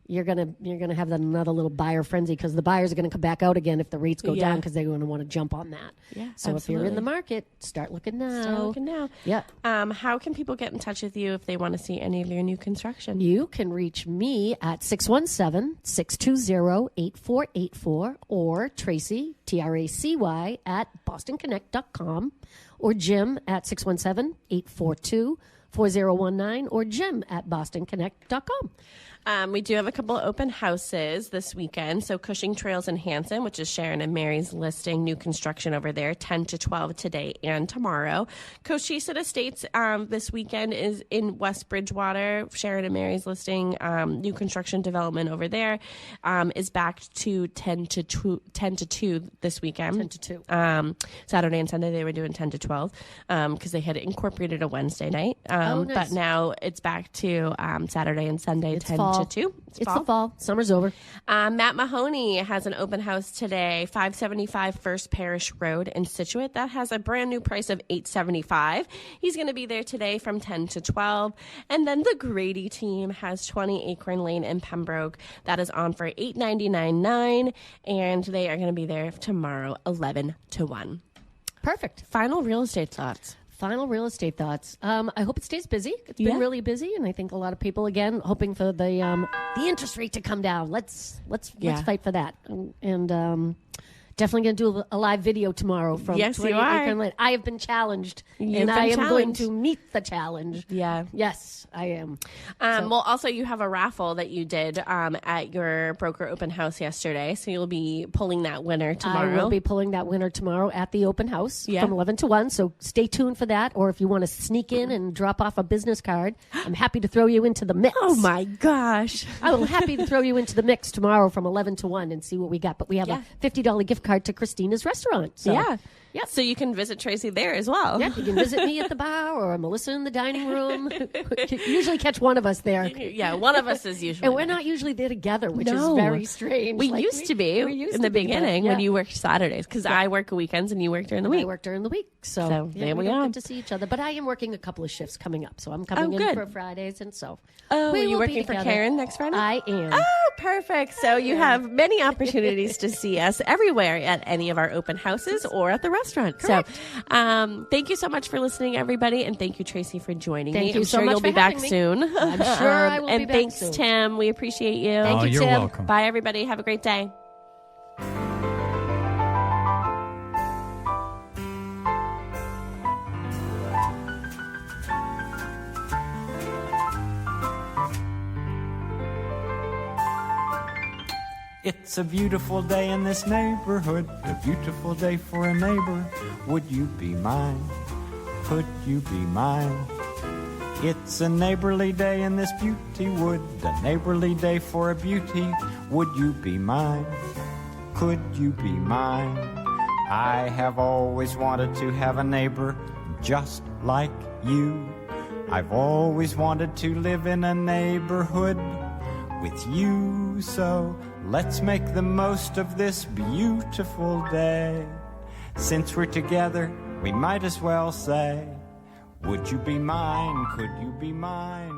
you're gonna have another little buyer frenzy because the buyers are going to come back out again if the rates go down because they're going to want to jump on that. Yeah, so if you're in absolutely. the market, start looking now. Start looking now. Yeah. How can people get in touch with you if they want to see any of your new construction? You can reach me at 617-620-8484 or Tracy, Tracy, at bostonconnect.com or Jim at 617-842-4019 or Jim at bostonconnect.com. We do have a couple of open houses this weekend. So Cushing Trails in Hanson, which is Sharon and Mary's listing, new construction over there, 10 to 12 today and tomorrow. Cochise Estates this weekend is in West Bridgewater. Sharon and Mary's listing, new construction development over there, is back to 10 to 2 this weekend. 10 to 2. Saturday and Sunday they were doing 10 to 12 because they had incorporated a Wednesday night. Nice. But now it's back to Saturday and Sunday, It's 10 fall. to 2. It's the fall. Summer's over. Matt Mahoney has an open house today, 575 First Parish Road in Scituate. That has a brand new price of $875. He's going to be there today from 10 to 12. And then the Grady team has 20 Acorn Lane in Pembroke. That is on for $899.9, and they are going to be there tomorrow, 11 to 1. Perfect. Final real estate thoughts. Final real estate thoughts. I hope it stays busy. It's been really busy, and I think a lot of people again hoping for the interest rate to come down. Let's fight for that. And definitely going to do a live video tomorw from Yes, 20 you are. Acorn Lane. I have been challenged, You've and been I am going challenged. to meet the challenge. Yeah. Yes, I am. Well, also you have a raffle that you did at your broker open house yesterday, so you'll be pulling that winner tomorrow. I will be pulling that winner tomorrow at the open house Yeah. from 11 to 1. So stay tuned for that. Or if you want to sneak in and drop off a business card, I'm happy to throw you into the mix. Oh my gosh! I will happy to throw you into the mix tomorrow from 11 to 1 and see what we got. But we have a $50 gift card to Christina's restaurant. So, Yeah. Yep. So you can visit Tracy there as well. Yeah, you can visit me at the bar or Melissa in the dining room. Usually catch one of us there. Yeah, one of us is usually. And we're not usually there together, which No. is very strange. We Like, used to be we used in to the be, but, beginning when yeah. you worked Saturdays, because I work weekends and you work during the I week. work during the week. So there we don't are. get to see each other. But I am working a couple of shifts coming up. So I'm coming in good. for Fridays. And so. Oh, we are you will be working for together. Karen next Friday? I am. Oh, perfect. So you have many opportunities to see us everywhere at any of our open houses or at the restaurant. Correct. So thank you so much for listening, everybody. And thank you, Tracy, for joining me. Thank you I'm so sure much you'll for be back having me. soon. I'm sure I will and be back thanks, soon. Tim. We appreciate you. Thank you, you're Tim. welcome. Bye, everybody. Have a great day. It's a beautiful day in this neighborhood, a beautiful day for a neighbor. Would you be mine? Could you be mine? It's a neighborly day in this beauty wood, a neighborly day for a beauty. Would you be mine? Could you be mine? I have always wanted to have a neighbor just like you. I've always wanted to live in a neighborhood with you, so let's make the most of this beautiful day. Since we're together, we might as well say, would you be mine? Could you be mine?